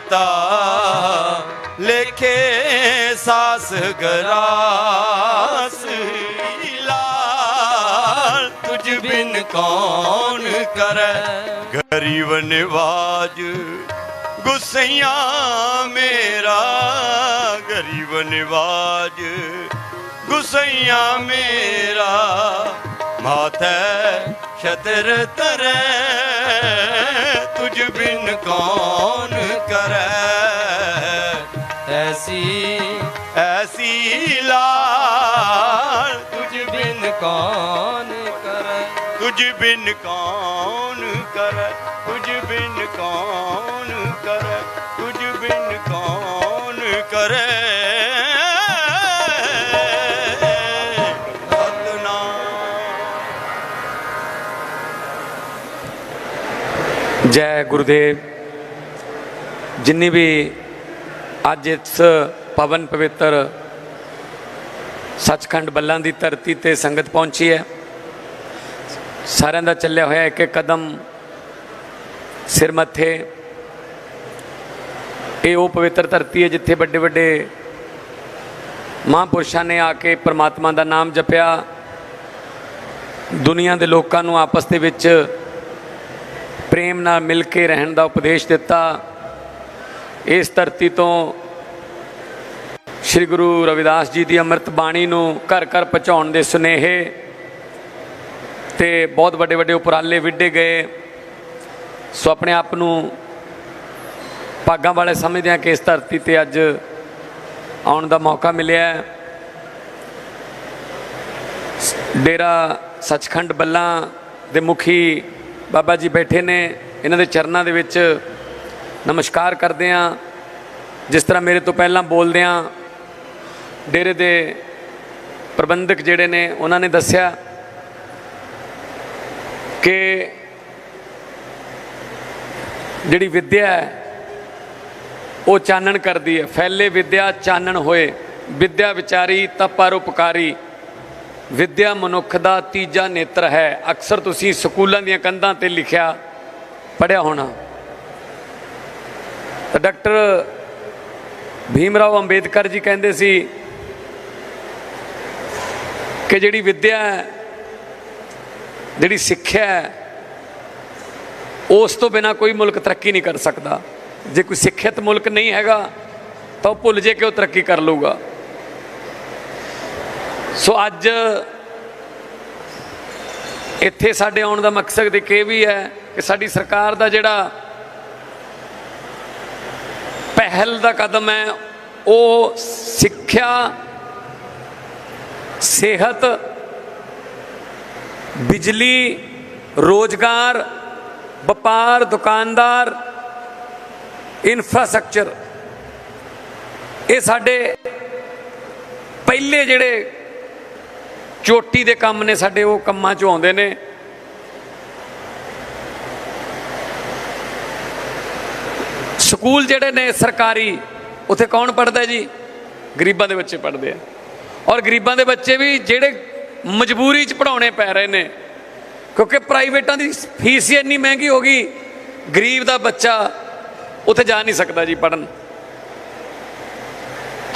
पिता लेखे सास गरास लाल तुझ बिन कौन करे गरीब निवाज गुस्सैया मेरा गरीब निवाज गुस्सैया मेरा माथे छतर तरे तुझ बिन कौन करे ऐसी ऐसी लाल तुझ बिन कौन करे तुझ बिन कौन करे तुझ बिन कौन करे तुझ बिन कौन करे जय गुरुदेव। जिन्नी भी अज इस पवन पवित्र सचखंड बल्लां दी धरती ते संगत पहुंची है, सारिਆਂ ਦਾ ਚੱਲਿਆ ਹੋਇਆ एक एक कदम सिर मत्थे। ये वो पवित्र धरती है जिथे बड़े बड़े महापुरुषों ने आके परमात्मा का नाम जपिया, दुनिया के लोगों को आपस के विच प्रेम नाल मिल के रहन का उपदेश दिता। इस धरती तो श्री गुरु रविदास जी की अमृत बाणी नूं घर घर पहुँचाउण दे सुनेहे ते बहुत बड़े बड़े उपराले विढ़े गए। सो अपने आप नूं भागां वाले समझदे हां कि इस धरती ते अज आउण दा मौका मिलिया। डेरा सचखंड बल्लां दे मुखी बाबा जी बैठे ने, इन्हां दे चरनां दे विच नमस्कार करदे हां। जिस तरह मेरे तो पहलां बोलदिआं डेरे दे प्रबंधक जिहड़े ने उन्हां ने दस्सिया कि जिहड़ी विद्या है वो चानण करदी है। फैले विद्या चानण होए, विद्या विचारी तां परोपकारी, विद्या मनुख दा तीजा नेत्र है। अक्सर तुसीं स्कूलों दीआं कंधां ते लिखिया पढ़िया होना। तो डॉक्टर भीमराव अंबेडकर जी कहंदे सी कि जिहड़ी विद्या है, जिहड़ी सिक्ख्या है, उस तो बिना कोई मुल्क तरक्की नहीं कर सकता। जे कोई सिक्ख्यत मुल्क नहीं हैगा तो भुल जे कि वो तरक्की कर लूगा। सो अज इत्थे साडे आउण दा मकसद एक भी है कि साडी सरकार दा जिहड़ा पहल दा कदम है वो सिक्ख्या, सेहत, बिजली, रोजगार, व्यापार, दुकानदार, इंफ्रास्ट्रक्चर, ये साडे पहले जिहड़े चोटी दे काम ने साडे वो कामां चों आउंदे ने। स्कूल जिहड़े ने सरकारी, उत्थे कौन पढ़दा है जी? गरीबां दे बच्चे पढ़दे आ। और गरीबां दे बच्चे भी जिहड़े मजबूरी च पढ़ाउणे पै रहे ने, क्योंकि प्राइवेटां दी फीस ही इन्नी महंगी हो गई, गरीब दा बच्चा उत्थे जा नहीं सकता जी पढ़न।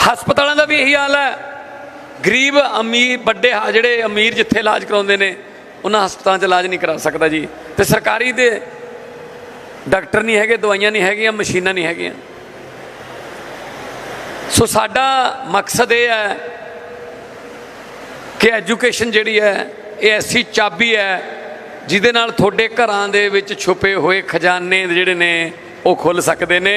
हस्पतालों का भी यही हाल है, गरीब अमीर बड़े जिहड़े अमीर जिथे इलाज कराउंदे ने उन्हां हस्पतालों च इलाज नहीं करा सकता जी। तो सरकारी दे डॉक्टर नहीं है, दवाइयां नहीं हैगियां, मशीनां नहीं हैगियां। सो साडा मकसद ये है कि एजुकेशन जिहड़ी है ये ऐसी चाबी है जिहदे नाल तुहाडे घरां दे विच छुपे हुए खजाने जिहड़े ने वो खुल सकते ने।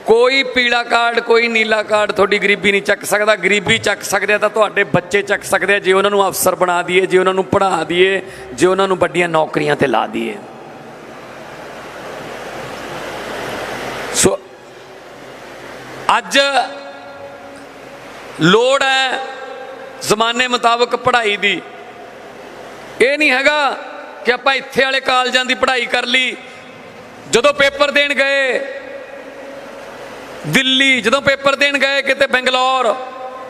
कोई पीला कार्ड, कोई नीला कार्ड थोड़ी गरीबी नहीं चक सकता। गरीबी चक सकते तो तुहाडे बच्चे चक सकते जे उन्होंने अफसर बना दिए, जे उन्होंने पढ़ा दिए, जे उन्होंने बड़ियां नौकरियां ते ला दिए। सो अज लोड़ है जमाने मुताबिक पढ़ाई दी। ये नहीं हैगा कि आपां इत्थे वाले कालजां दी पढ़ाई कर ली, जदों पेपर देन गए दिल्ली, जदों पेपर देन गए किते बेंगलौर,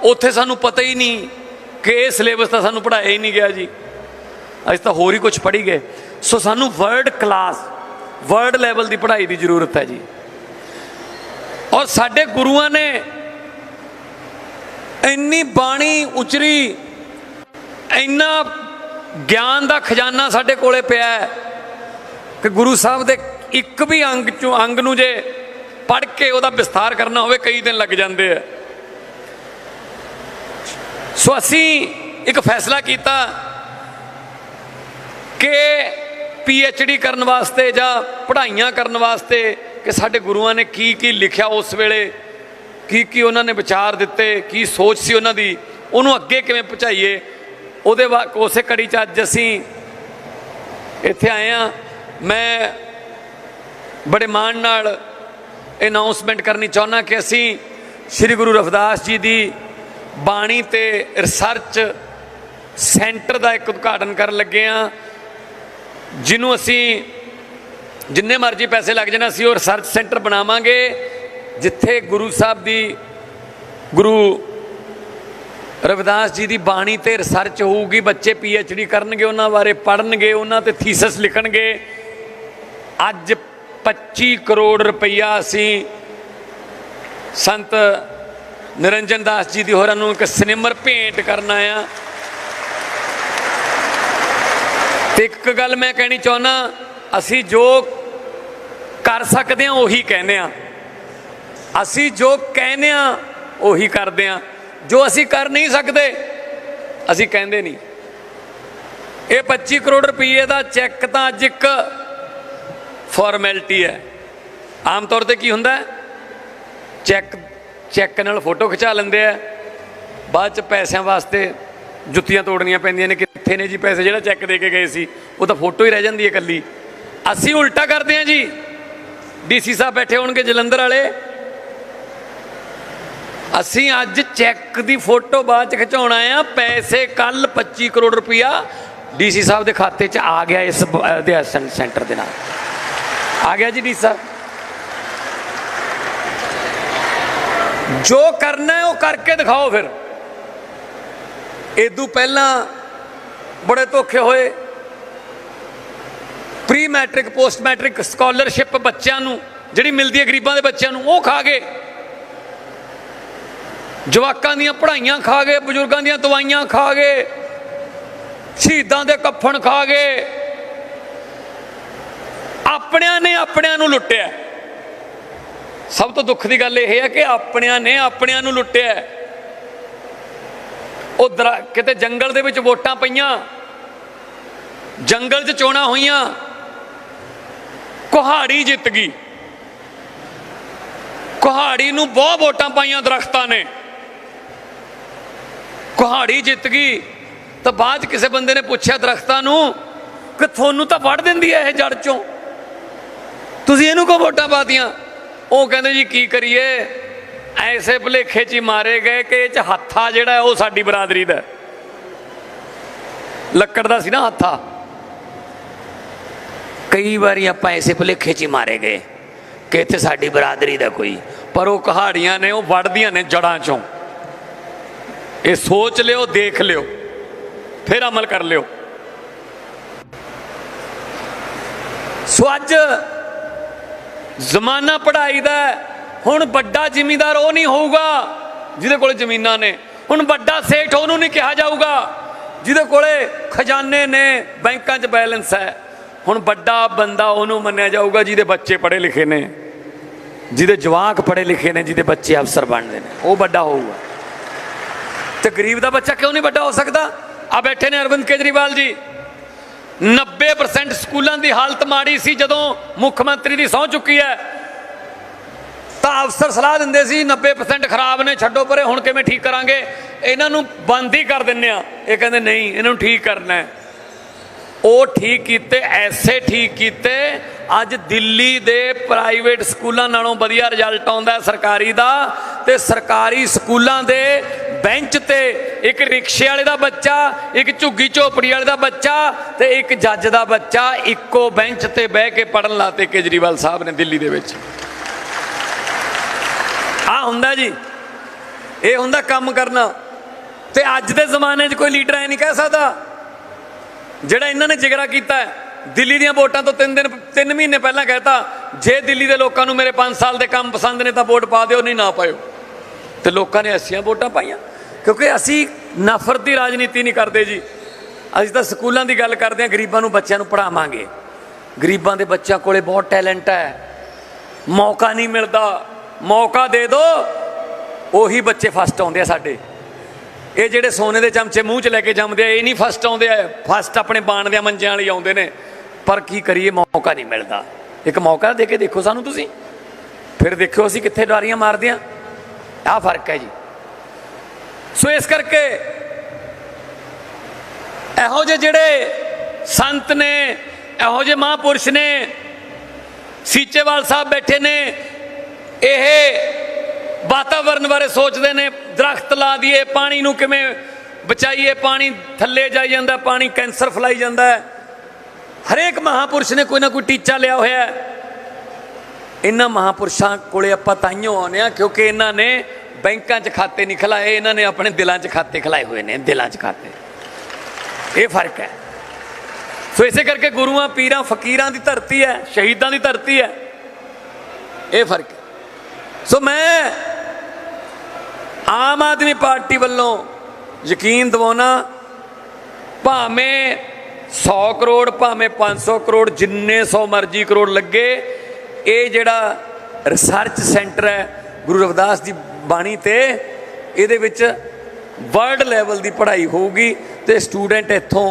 उत्थे सानू पता ही नहीं कि यह सिलेबस तो सानू पढ़ाया ही नहीं गया जी, अज तो होर ही कुछ पढ़ी गए। सो सानू वर्ल्ड क्लास, वर्ल्ड लैवल की पढ़ाई की जरूरत है जी। और साडे गुरुआं ने इन्नी बाणी उचरी, इन्ना ज्ञान का खजाना साडे कोले पिया है कि गुरु साहब दे एक भी अंग नूं जे पढ़ के उहदा विस्तार करना होवे कई दिन लग जाते हैं। सो असी एक फैसला किया कि PhD करने वास्ते या पढ़ाइयाँ करने वास्ते कि साडे गुरुआं ने की लिखिया उस वेले, की उन्होंने विचार दिते, की सोच सी उन्हों की, उन्होंने अगे किवें पहुँचाइए। उहदे बाद उस कड़ी च अज असी इत्थे आए हैं। मैं बड़े मान नाल अनाउंसमेंट करनी चाहुंदा कि असी श्री गुरु रविदास जी की बाणी ते रिसर्च सेंटर का एक उद्घाटन कर लगे हाँ, जिन्हों असी जिन्ने मर्जी पैसे लग जाने असी वो रिसर्च सेंटर बनावांगे जिथे गुरु साहब की, गुरु रविदास जी की बाणी ते रिसर्च होगी। बच्चे PhD करनगे, उन्हां बारे पढ़नगे, उन्हां ते थीसिस लिखणगे। अज 25 करोड़ रुपया असी संत निरंजन दास जी दी होरां नूं एक सिनेमर भेंट करना आ। ते एक गल मैं कहनी चाहुंदा, असी जो कर सकते हैं उही कहने आ, असी जो कहने आ उही करते हैं, जो असी कर नहीं सकते असी कहते नहीं। ये 25 करोड़ रुपये का चैक तो अज एक फॉर्मैलिटी है। आम तौर पर की हुंदा है, चैक नाल फोटो खिचा लेंदे है, बाद च पैसों वास्ते जुत्तियां तोड़नियां पैंदियां ने, कित्थे ने जी पैसे, जिहड़ा चैक दे के गए सी वो तो फोटो ही रह जाती है कल्ली। असी उल्टा करते हैं जी, DC साहब बैठे होणगे जलंधर वाले, असी अज चैक की फोटो बाद च खिचाउणा आ, पैसे कल 25 करोड़ रुपया DC साहब के खाते च आ गया, इस अध्ययन सेंटर के नाल आ गया जी। DC साहब जो करना है वो करके दिखाओ। फिर इदू पहला बड़े धोखे होए, pre matric post matric scholarship बच्चों नूं जिहड़ी मिलती है गरीबां दे बच्चों नूं, वो खा गए, जवाकां दीयां पढ़ाइयां खा गए, बजुर्गों दीयां दवाइयां खा गए, शहीदां दे कफन खा गए, अपनियां ने अपनियां नूं लुट्टिया। सब तो दुख की गल यह है कि अपनियां ने अपनियां नूं लुट्टिया। वो किते जंगल दे विच वोटां पईयां, जंगल च चोणां होईयां, कुहाड़ी जित गई, कुहाड़ी नूं बहुत वोटां पाईयां दरख्तां ने, कुहाड़ी जित गई। तो बाद किसी बंदे ने पूछा दरख्तां नूं कि थोनू तो वड़ दिंदी है यह जड़ चों, तुसीं इहनूं क्यों वोटां पातियां? वो कहते जी की करिए, ऐसे भुलेखे च मारे गए कि ये हत्था जिहड़ा है वो साडी बरादरी दा, लक्कड़ दा सी ना हत्था। कई बारी आप ऐसे भुलेखे च मारे गए कि इत्थे साडी बरादरी दा कोई, पर वो कहाड़ियां ने वो वड़दियां ने जड़ां चों। ये सोच लियो, देख लियो, फिर अमल कर लियो। सो अज जमाना पढ़ाई दा, हुण बड़ा जिमींदार वो नहीं होऊगा जिहदे कोले जमीनां ने, हुण बड़ा सेठ उहनूं नहीं कहा जाऊगा जिहदे कोले खजाने ने, बैंकां 'च बैलेंस है। हुण बड़ा बंदा उहनूं मन्निया जाऊगा जिहदे बच्चे पढ़े लिखे ने, जिहदे जवाक पढ़े लिखे ने, जिहदे बच्चे अफसर बनते हैं, वो बड़ा होऊगा। तो गरीब का बच्चा क्यों नहीं बड़ा हो सकता? आ बैठे ने अरविंद केजरीवाल जी, 90% स्कूलों की हालत माड़ी सी जदों मुख्यमंत्री की सौं चुकी है, तो अफसर सलाह देंदे सी 90% खराब ने, छड्डो परे, हुण किवें ठीक करांगे, इन्हां बंद ही कर दिंदे आ। ये कहंदे नहीं, इन्हां ठीक करना है। वो ठीक कीते, ऐसे ठीक कीते, अज दिल्ली दे प्राइवेट स्कूलों नालों वधिया रिजल्ट आउंदा सरकारी दा। ते सरकारी स्कूलों दे बेंच ते एक रिक्शे वाले का बच्चा, एक झुग्गी झोपड़ी वाले का बच्चा ते एक जज का बच्चा इक्को बेंच ते बह के पढ़न लाते केजरीवाल साहब ने दिल्ली दे विच। आ हुंदा जी, ये हुंदा काम करना। ते अज दे जमाने च कोई लीडर ऐ नहीं कह सकता जिहड़ा इन्हां ने जिगरा कीता है। दिल्ली दीयां वोटां तो 3 महीने पहला कहता जे दिल्ली के लोगों को मेरे 5 साल के काम पसंद ने तो वोट पा दो, नहीं ना पाओ। तो लोगों ने ऐसियां वोटां पाईयां, क्योंकि असी नफरत की राजनीति नहीं करते जी। असीं तो स्कूलों की गल करते हैं, गरीबों नूं बच्चों नूं पढ़ावांगे। गरीबों के बच्चों कोले बहुत टैलेंट है, मौका नहीं मिलता, मौका दे दो उही बच्चे फस्ट आउंदे आ साडे। ये जिहड़े सोने के चमचे मूँह च लैके जमदे ये नहीं फस्ट आउंदे, फस्ट अपने बाण दे मंजियां वाली आउंदे ने। पर की करिए, मौका नहीं मिलता। एक मौका दे के देखो सानू तुसीं, फिर देखो असीं कित्थे डारियां मारदे आं। आ फर्क है जी। सो इस करके इहो जे जिहड़े संत ने, इहो जे महापुरुष ने, सीचेवाल साहब बैठे ने, यह वातावरण बारे सोचते ने, दरख्त ला दिए, पानी नूं किवें बचाइए, पानी थल्ले जाई जांदा, पानी कैंसर फैलाई जांदा है। हरेक महापुरुष ने कोई ना कोई टीचा लिया होया है। इन्हां महापुरुषां कोले आपां ताइयों आउंदे आ क्योंकि इन्हां ने बैंकां 'च खाते नहीं खिलाए, इन्हां ने अपने दिलां 'च खाते खिलाए हुए ने, दिलां 'च खाते। ये फर्क है। सो इसे करके गुरुआं पीरां फकीरां दी धरती है, शहीदां दी धरती है, ये फर्क है। सो मैं आम आदमी पार्टी वालों यकीन दिवाना, भावें 100 करोड़ भावें 500 करोड़ जिन्ने 100 मर्जी करोड़ लगे, ये जिहड़ा रिसर्च सेंटर है गुरु रविदास की बाणी ते, इहदे विच वर्ल्ड लैवल की पढ़ाई होगी। तो स्टूडेंट इत्थों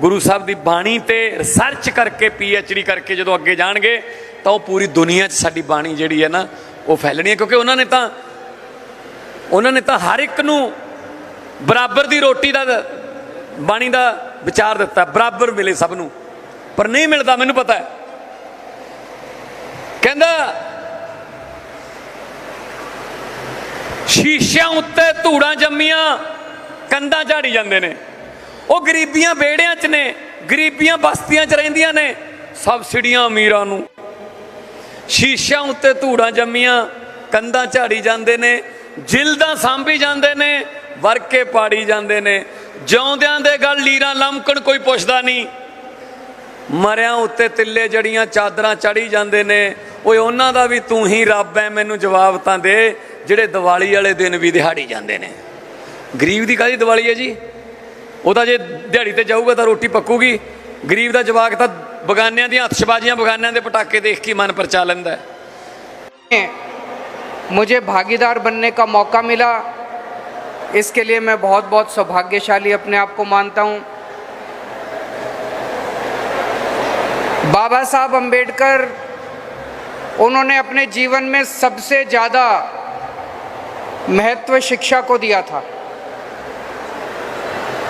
गुरु साहब की बाणी ते रिसर्च करके PhD करके जो अगे जाणगे तो वो पूरी दुनिया 'च साडी बाणी जिहड़ी है ना वो फैलनी है। क्योंकि उन्होंने तो हर एक नूं बराबर की रोटी का बाणी का विचार दिता, बराबर मिले सब नूं, पर नहीं मिलता। मैनूं पता है, कहंदा शीशियां उत्ते धूड़ां जम्मियां कंधां झाड़ी जांदे ने। वो गरीबियां बेड़ियां च ने, गरीबियां बस्तियां च रहिंदियां ने, सबसिडियां अमीरां नूं। शीशियां उत्ते धूड़ां जम्मियां कंधां झाड़ी जांदे ने, जिल्दां सांभी जांदे ने, वरके पाड़ी जांदे ने। जिउंदियां दे गल लीरां लमकण कोई पुछदा नहीं, मरियां उत्ते तिल्ले जड़ियां चादरां चढ़ी जांदे ने। ओए उन्हां दा भी तू ही रब है, मैनूं जवाब तां दे जिहड़े दिवाली वाले दिन भी दिहाड़ी जांदे ने। गरीब दी काहदी दिवाली है जी? वो तो जे दिहाड़ी ते जाऊगा तो रोटी पक्कूगी। गरीब दा जवाक तां बगानियां दी हथशबाजियां, बगानियां दे पटाके देख के मन परचा लैंदा है। मुझे भागीदार बनने का मौका मिला, इसके लिए मैं बहुत बहुत सौभाग्यशाली अपने आप को मानता हूँ। बाबा साहब अम्बेडकर, उन्होंने अपने जीवन में सबसे ज़्यादा महत्व शिक्षा को दिया था।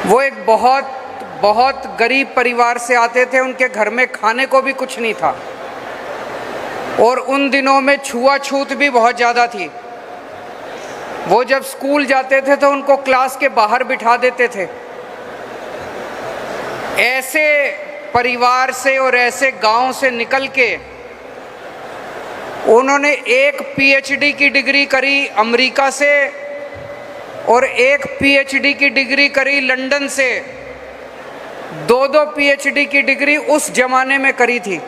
वो एक बहुत गरीब परिवार से आते थे, उनके घर में खाने को भी कुछ नहीं था, और उन दिनों में छुआछूत भी बहुत ज़्यादा थी। वो जब स्कूल जाते थे तो उनको क्लास के बाहर बिठा देते थे। ऐसे परिवार से और ऐसे गांव से निकल के उन्होंने एक PhD की डिग्री करी अमेरिका से, और एक PhD की डिग्री करी लंदन से। दो PhD की डिग्री उस जमाने में करी थी,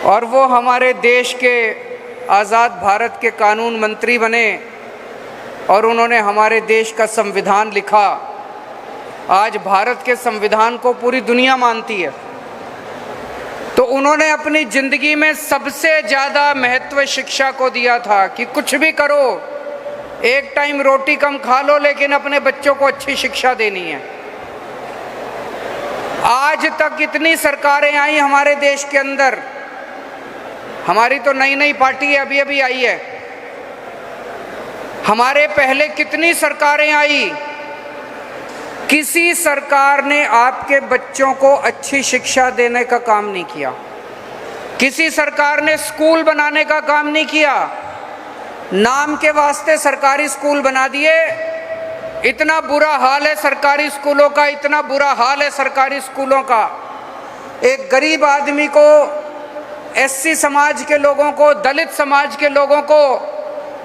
और वो हमारे देश के आज़ाद भारत के कानून मंत्री बने, और उन्होंने हमारे देश का संविधान लिखा। आज भारत के संविधान को पूरी दुनिया मानती है। तो उन्होंने अपनी ज़िंदगी में सबसे ज़्यादा महत्व शिक्षा को दिया था कि कुछ भी करो, एक टाइम रोटी कम खा लो, लेकिन अपने बच्चों को अच्छी शिक्षा देनी है। आज तक इतनी सरकारें आई हमारे देश के अंदर, हमारी तो नई नई पार्टी है, अभी अभी आई है। हमारे पहले कितनी सरकारें आई, किसी सरकार ने आपके बच्चों को अच्छी शिक्षा देने का काम नहीं किया। किसी सरकार ने स्कूल बनाने का काम नहीं किया। नाम के वास्ते सरकारी स्कूल बना दिए। इतना बुरा हाल है सरकारी स्कूलों का, इतना बुरा हाल है सरकारी स्कूलों का। एक गरीब आदमी को, SC समाज के लोगों को, दलित समाज के लोगों को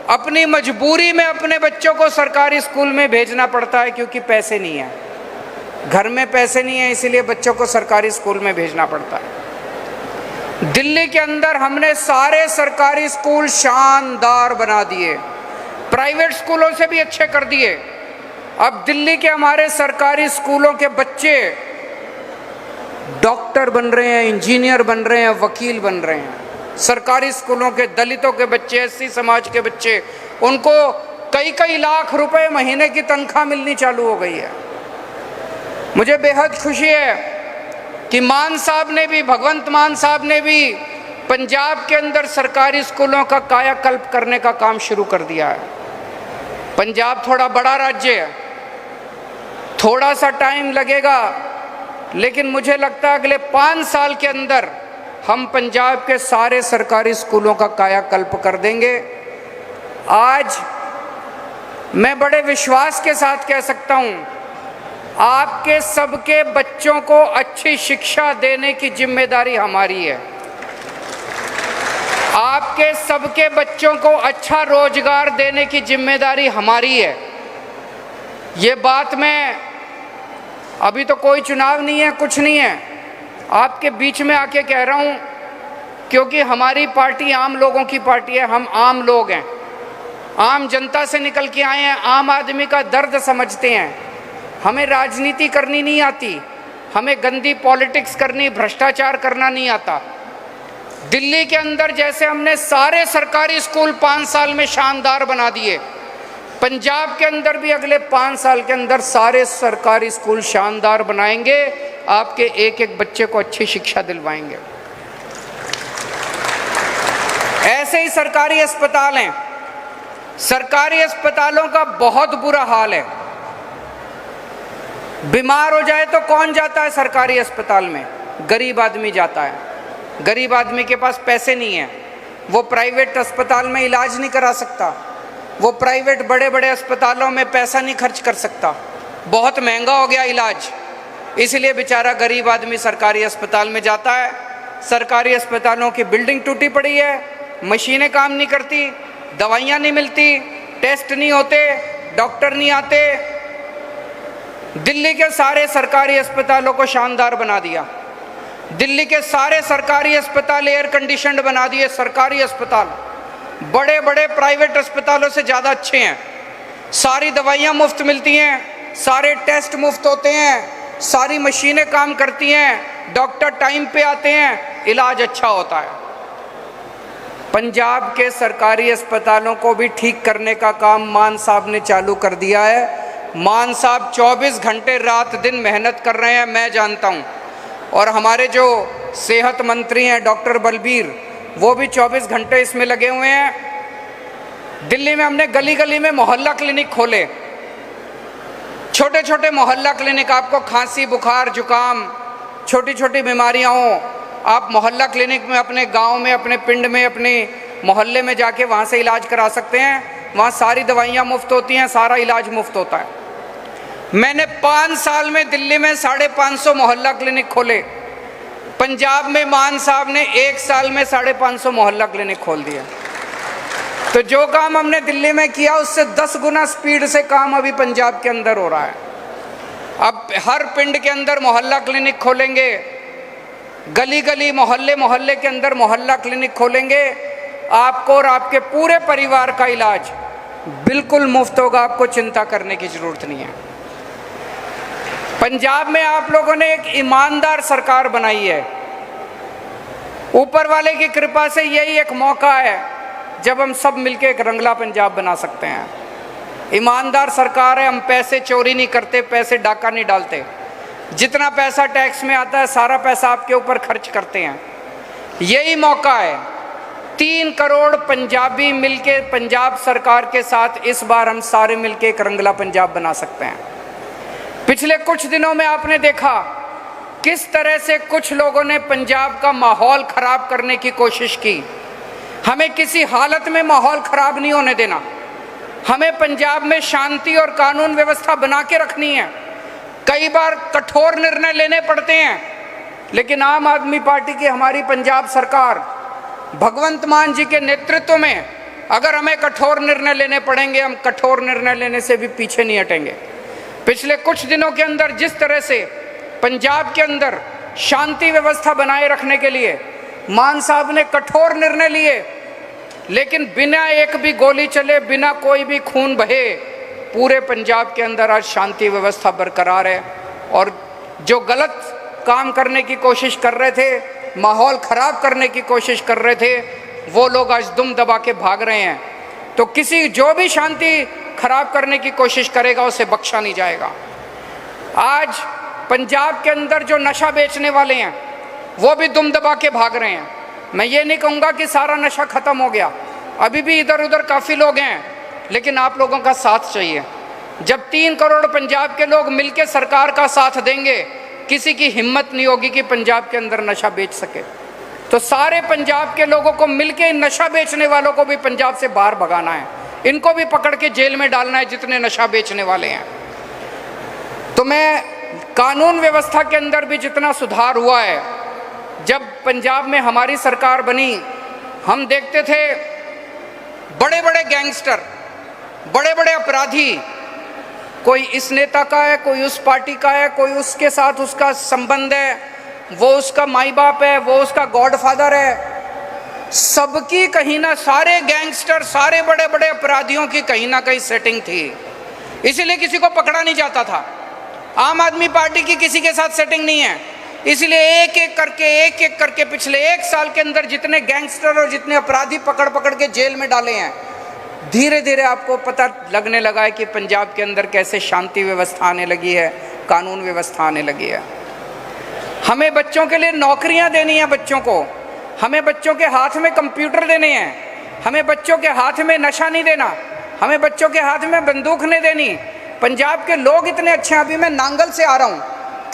अपनी मजबूरी में अपने बच्चों को सरकारी स्कूल में भेजना पड़ता है, क्योंकि पैसे नहीं है, घर में पैसे नहीं है, इसीलिए बच्चों को सरकारी स्कूल में भेजना पड़ता है। दिल्ली के अंदर हमने सारे सरकारी स्कूल शानदार बना दिए, प्राइवेट स्कूलों से भी अच्छे कर दिए। अब दिल्ली के हमारे सरकारी स्कूलों के बच्चे डॉक्टर बन रहे हैं, इंजीनियर बन रहे हैं, वकील बन रहे हैं। सरकारी स्कूलों के दलितों के बच्चे, एससी समाज के बच्चे, उनको कई कई लाख रुपए महीने की तनख्वाह मिलनी चालू हो गई है। मुझे बेहद खुशी है कि मान साहब ने भी, भगवंत मान साहब ने भी पंजाब के अंदर सरकारी स्कूलों का कायाकल्प करने का काम शुरू कर दिया है। पंजाब थोड़ा बड़ा राज्य है, थोड़ा सा टाइम लगेगा, लेकिन मुझे लगता है अगले 5 साल के अंदर हम पंजाब के सारे सरकारी स्कूलों का कायाकल्प कर देंगे। आज मैं बड़े विश्वास के साथ कह सकता हूं, आपके सबके बच्चों को अच्छी शिक्षा देने की जिम्मेदारी हमारी है। आपके सबके बच्चों को अच्छा रोजगार देने की जिम्मेदारी हमारी है। ये बात मैं, अभी तो कोई चुनाव नहीं है, कुछ नहीं है, आपके बीच में आके कह रहा हूं, क्योंकि हमारी पार्टी आम लोगों की पार्टी है। हम आम लोग हैं, आम जनता से निकल के आए हैं, आम आदमी का दर्द समझते हैं। हमें राजनीति करनी नहीं आती, हमें गंदी पॉलिटिक्स करनी, भ्रष्टाचार करना नहीं आता। दिल्ली के अंदर जैसे हमने सारे सरकारी स्कूल 5 साल में शानदार बना दिए, पंजाब के अंदर भी अगले 5 साल के अंदर सारे सरकारी स्कूल शानदार बनाएंगे, आपके एक एक बच्चे को अच्छी शिक्षा दिलवाएंगे। ऐसे ही सरकारी अस्पताल हैं, सरकारी अस्पतालों का बहुत बुरा हाल है। बीमार हो जाए तो कौन जाता है सरकारी अस्पताल में? गरीब आदमी जाता है। गरीब आदमी के पास पैसे नहीं है, वो प्राइवेट अस्पताल में इलाज नहीं करा सकता, वो प्राइवेट बड़े बड़े अस्पतालों में पैसा नहीं खर्च कर सकता, बहुत महंगा हो गया इलाज। इसलिए बेचारा गरीब आदमी सरकारी अस्पताल में जाता है। सरकारी अस्पतालों की बिल्डिंग टूटी पड़ी है, मशीनें काम नहीं करती, दवाइयाँ नहीं मिलती, टेस्ट नहीं होते, डॉक्टर नहीं आते। दिल्ली के सारे सरकारी अस्पतालों को शानदार बना दिया। दिल्ली के सारे सरकारी अस्पताल एयर कंडीशनड बना दिए। सरकारी अस्पताल बड़े बड़े प्राइवेट अस्पतालों से ज़्यादा अच्छे हैं। सारी दवाइयाँ मुफ्त मिलती हैं, सारे टेस्ट मुफ्त होते हैं, सारी मशीनें काम करती हैं, डॉक्टर टाइम पे आते हैं, इलाज अच्छा होता है। पंजाब के सरकारी अस्पतालों को भी ठीक करने का काम मान साहब ने चालू कर दिया है। मान साहब 24 घंटे रात दिन मेहनत कर रहे हैं, मैं जानता हूं। और हमारे जो सेहत मंत्री हैं डॉक्टर बलबीर, वो भी 24 घंटे इसमें लगे हुए हैं। दिल्ली में हमने गली गली में मोहल्ला क्लिनिक खोले, छोटे छोटे मोहल्ला क्लिनिक। आपको खांसी, बुखार, जुकाम, छोटी छोटी बीमारियां हो, आप मोहल्ला क्लिनिक में अपने गांव में, अपने पिंड में, अपने मोहल्ले में जाके वहाँ से इलाज करा सकते हैं। वहाँ सारी दवाइयाँ मुफ्त होती हैं, सारा इलाज मुफ्त होता है। मैंने 5 साल में दिल्ली में 550 मोहल्ला क्लिनिक खोले। पंजाब में मान साहब ने 1 साल में 550 मोहल्ला क्लिनिक खोल दिया। तो जो काम हमने दिल्ली में किया उससे 10 गुना स्पीड से काम अभी पंजाब के अंदर हो रहा है। अब हर पिंड के अंदर मोहल्ला क्लिनिक खोलेंगे, गली गली मोहल्ले मोहल्ले के अंदर मोहल्ला क्लिनिक खोलेंगे। आपको और आपके पूरे परिवार का इलाज बिल्कुल मुफ्त होगा, आपको चिंता करने की जरूरत नहीं है। पंजाब में आप लोगों ने एक ईमानदार सरकार बनाई है। ऊपर वाले की कृपा से यही एक मौका है जब हम सब मिलकर एक रंगला पंजाब बना सकते हैं। ईमानदार सरकार है, हम पैसे चोरी नहीं करते, पैसे डाका नहीं डालते। जितना पैसा टैक्स में आता है सारा पैसा आपके ऊपर खर्च करते हैं। यही मौका है। 3 करोड़ पंजाबी मिलके पंजाब सरकार के साथ इस बार हम सारे मिलके एक रंगला पंजाब बना सकते हैं। पिछले कुछ दिनों में आपने देखा किस तरह से कुछ लोगों ने पंजाब का माहौल खराब करने की कोशिश की। हमें किसी हालत में माहौल खराब नहीं होने देना। हमें पंजाब में शांति और कानून व्यवस्था बना के रखनी है। कई बार कठोर निर्णय लेने पड़ते हैं, लेकिन आम आदमी पार्टी की हमारी पंजाब सरकार भगवंत मान जी के नेतृत्व में अगर हमें कठोर निर्णय लेने पड़ेंगे, हम कठोर निर्णय लेने से भी पीछे नहीं हटेंगे। पिछले कुछ दिनों के अंदर जिस तरह से पंजाब के अंदर शांति व्यवस्था बनाए रखने के लिए मान साहब ने कठोर निर्णय लिए, लेकिन बिना एक भी गोली चले, बिना कोई भी खून बहे, पूरे पंजाब के अंदर आज शांति व्यवस्था बरकरार है। और जो गलत काम करने की कोशिश कर रहे थे, माहौल खराब करने की कोशिश कर रहे थे, वो लोग आज दुम दबा के भाग रहे हैं। तो किसी जो भी शांति खराब करने की कोशिश करेगा उसे बख्शा नहीं जाएगा। आज पंजाब के अंदर जो नशा बेचने वाले हैं वो भी दुम दबा के भाग रहे हैं। मैं ये नहीं कहूँगा कि सारा नशा खत्म हो गया, अभी भी इधर उधर काफ़ी लोग हैं, लेकिन आप लोगों का साथ चाहिए। जब 3 करोड़ पंजाब के लोग मिलकर सरकार का साथ देंगे, किसी की हिम्मत नहीं होगी कि पंजाब के अंदर नशा बेच सके। तो सारे पंजाब के लोगों को मिलकर इन नशा बेचने वालों को भी पंजाब से बाहर भगाना है, इनको भी पकड़ के जेल में डालना है जितने नशा बेचने वाले हैं। तो मैं कानून व्यवस्था के अंदर भी जितना सुधार हुआ है, जब पंजाब में हमारी सरकार बनी, हम देखते थे बड़े बड़े गैंगस्टर, बड़े बड़े अपराधी, कोई इस नेता का है, कोई उस पार्टी का है, कोई उसके साथ उसका संबंध है, वो उसका माई बाप है, वो उसका गॉडफादर है। सबकी कहीं ना, सारे गैंगस्टर, सारे बड़े बड़े अपराधियों की कहीं ना कहीं सेटिंग थी, इसीलिए किसी को पकड़ा नहीं जाता था। आम आदमी पार्टी की किसी के साथ सेटिंग नहीं है, इसलिए एक एक करके पिछले 1 साल के अंदर जितने गैंगस्टर और जितने अपराधी पकड़ पकड़ के जेल में डाले हैं, धीरे धीरे आपको पता लगने लगा है कि पंजाब के अंदर कैसे शांति व्यवस्था आने लगी है, कानून व्यवस्था आने लगी है। हमें बच्चों के लिए नौकरियां देनी है, बच्चों को, हमें बच्चों के हाथ में कंप्यूटर देने हैं, हमें बच्चों के हाथ में नशा नहीं देना, हमें बच्चों के हाथ में बंदूक नहीं देनी। पंजाब के लोग इतने अच्छे हैं, अभी मैं नांगल से आ रहा हूँ,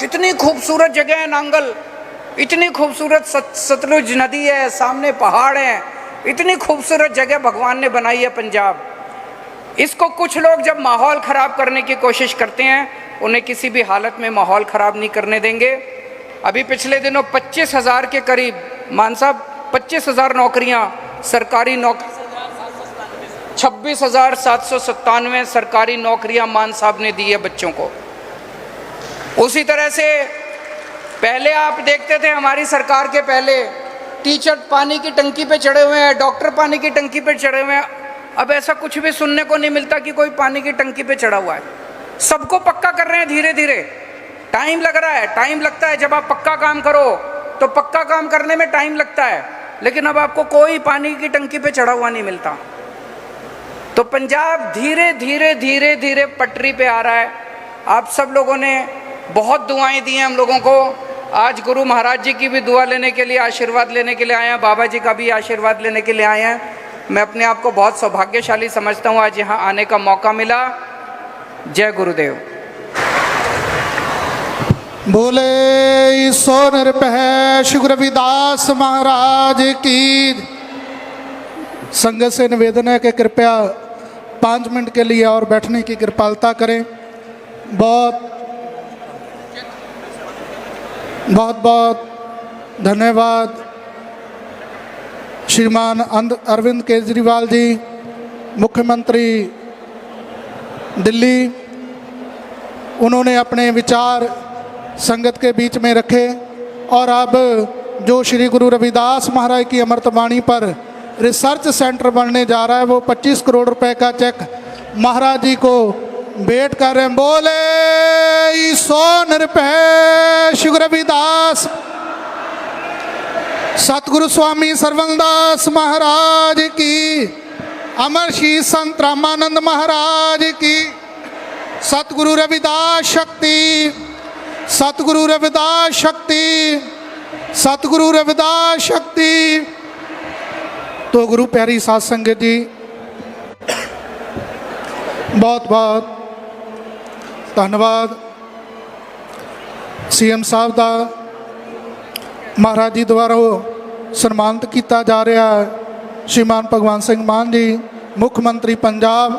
कितनी खूबसूरत जगह है नांगल, इतनी खूबसूरत सतलुज नदी है, सामने पहाड़ हैं, इतनी खूबसूरत जगह भगवान ने बनाई है पंजाब। इसको कुछ लोग जब माहौल ख़राब करने की कोशिश करते हैं, उन्हें किसी भी हालत में माहौल ख़राब नहीं करने देंगे। अभी पिछले दिनों 25,000 के करीब, मान साहब 25,000 नौकरियाँ, सरकारी नौकरी 26,797 सरकारी नौकरियाँ मान साहब ने दी है बच्चों को। उसी तरह से पहले आप देखते थे हमारी सरकार के पहले टीचर पानी की टंकी पे चढ़े हुए हैं, डॉक्टर पानी की टंकी पे चढ़े हुए हैं। अब ऐसा कुछ भी सुनने को नहीं मिलता कि कोई पानी की टंकी पे चढ़ा हुआ है। सबको पक्का कर रहे हैं धीरे धीरे, टाइम लग रहा है, टाइम लगता है। जब आप पक्का काम करो तो पक्का काम करने में टाइम लगता है, लेकिन अब आपको कोई पानी की टंकी पे चढ़ा हुआ नहीं मिलता। तो पंजाब धीरे धीरे धीरे धीरे पटरी पे आ रहा है। आप सब लोगों ने बहुत दुआएं दी हैं हम लोगों को। आज गुरु महाराज जी की भी दुआ लेने के लिए, आशीर्वाद लेने के लिए आए हैं, बाबा जी का भी आशीर्वाद लेने के लिए आए हैं। मैं अपने आप को बहुत सौभाग्यशाली समझता हूँ, आज यहाँ आने का मौका मिला। जय गुरुदेव। बोले सो निरपह श्री गुरु रविदास महाराज की। संगत से निवेदन है कि कृपया 5 मिनट के लिए और बैठने की कृपालता करें। बहुत बहुत धन्यवाद श्रीमान अरविंद केजरीवाल जी, मुख्यमंत्री दिल्ली। उन्होंने अपने विचार संगत के बीच में रखे और अब जो श्री गुरु रविदास महाराज की अमृतवाणी पर रिसर्च सेंटर बनने जा रहा है, वो 25 करोड़ रुपए का चेक महाराज जी को भेंट कर रहे हैं। बोले सो निरपह श्री गुरु रविदास सतगुरु स्वामी सरवणदास महाराज की, अमर श्री संत रामानंद महाराज की, सतगुरु रविदास शक्ति, सतगुरु रविदास शक्ति, सतगुरु रविदास शक्ति। तो गुरु प्यारी साध संगत जी, बहुत बहुत धन्यवाद। सीएम साहब का महाराज जी द्वारा सन्मानित किया जा रहा है। श्रीमान भगवंत सिंह मान जी मुख्यमंत्री पंजाब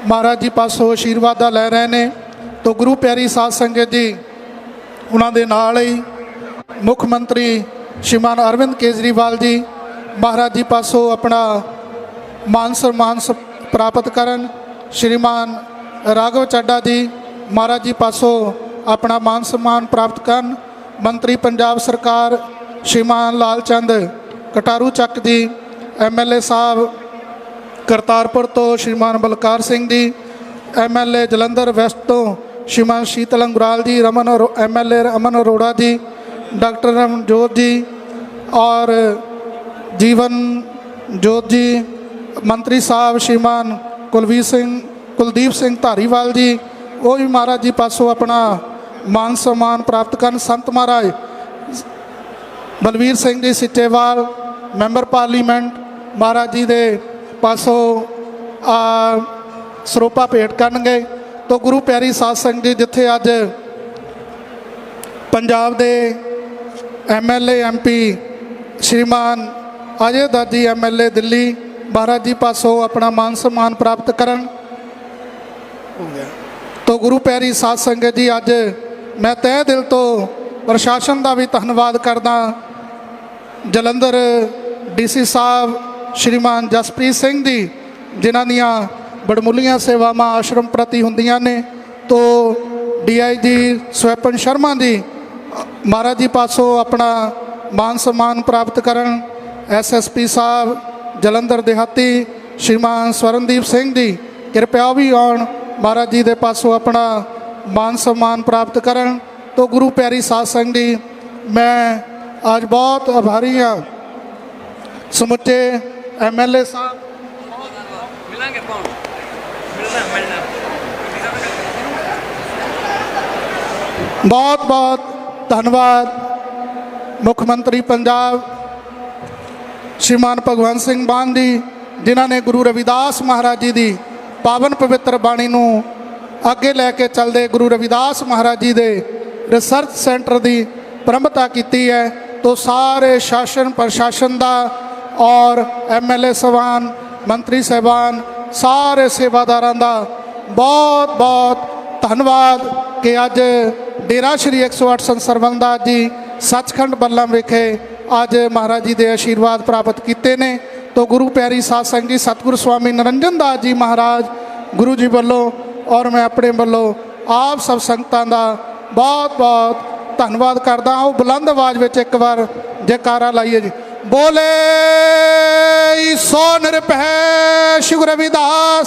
महाराज जी पासों आशीर्वाद लै रहे हैं। तो गुरु प्यारी साध संगत जी, उन्होंने नाल ही मुख्यमंत्री श्रीमान अरविंद केजरीवाल जी महाराज जी पासों अपना मान सम्मान प्राप्त करन। श्रीमान राघव चड्डा जी महाराज जी पासों अपना मान सम्मान प्राप्त करन। मंत्री पंजाब सरकार श्रीमान लालचंद कटारू ਚੱਕ जी, MLA साहब करतारपुर तो श्रीमान बलकार सिंह जी, MLA जलंधर वेस्ट तो श्रीमान शीतल अंगुराल जी, MLA अमन अरोड़ा जी, डॉक्टर रमनजोत जी और जीवन जोत जी, मंत्री साहब श्रीमान कुलदीप सिंह धारीवाल जी, वो भी महाराज जी पासों अपना मान सम्मान प्राप्त कर। संत महाराज बलवीर सिंह जी सिचेवाल मैंबर पार्लीमेंट महाराज जी के पासों ਸਰੋਪਾ ਭੇਟ ਕਰਨਗੇ। तो गुरु प्यारी साध संगत जी, जिथे अज पंजाब के MLA MP श्रीमान अजय दत्त जी MLA दिल्ली महाराज जी पासों अपना मान सम्मान प्राप्त करन। तो गुरु प्यारी साध संगत जी, अज मैं तह दिल तो प्रशासन का भी धन्यवाद करदा। जलंधर DC साहब श्रीमान जसप्रीत सिंह जी, जिन्हां दियां बड़मुलियां सेवावां आश्रम प्रति हुंदियां ने। तो DIG स्वैपन शर्मा जी महाराज जी पासों अपना मान सम्मान प्राप्त करन। SSP साहब जलंधर देहाती श्रीमान स्वरनदीप सिंह जी कृपया भी आउण, महाराज जी के पासों अपना मान सम्मान प्राप्त करन। तो गुरु प्यारी साध संगत जी, मैं आज बहुत आभारी हाँ समुचे MLA साहब, बहुत बहुत धन्यवाद मुख्यमंत्री पंजाब श्रीमान भगवंत सिंह मान जी, जिन्हों ने गुरु रविदास महाराज जी की पावन पवित्र बाणी नूं अगे लैके चलते गुरु रविदास महाराज जी के रिसर्च सेंटर की प्रमुखता की है। तो सारे शासन प्रशासन का और MLA साहबान मंत्री साहबान सारे सेवादारां का बहुत बहुत धन्यवाद कि अज डेरा श्री 108 संत सरवणदास जी सचखंड बल्लम विखे अज महाराज जी के आशीर्वाद प्राप्त किए ने। तो गुरु प्यारी साध संगत जी, सतगुरु स्वामी निरंजन दास जी महाराज गुरु जी वालों और मैं अपने वालों आप सब संगतां का बहुत बहुत धन्यवाद करदा। आओ बुलंद आवाज़ में एक बार जयकारा लाइए जी। बोले सो निरभय श्री गुरु रविदास,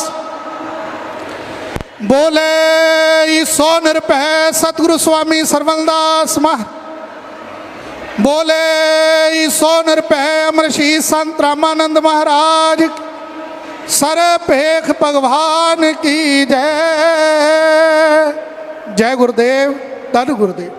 बोले सो निरभय सतगुरु स्वामी सरवणदास महा, बोले सो निरभय अमरशीष संत रामानंद महाराज, सरभेख भगवान की जय। जय गुरुदेव, धन गुरुदेव।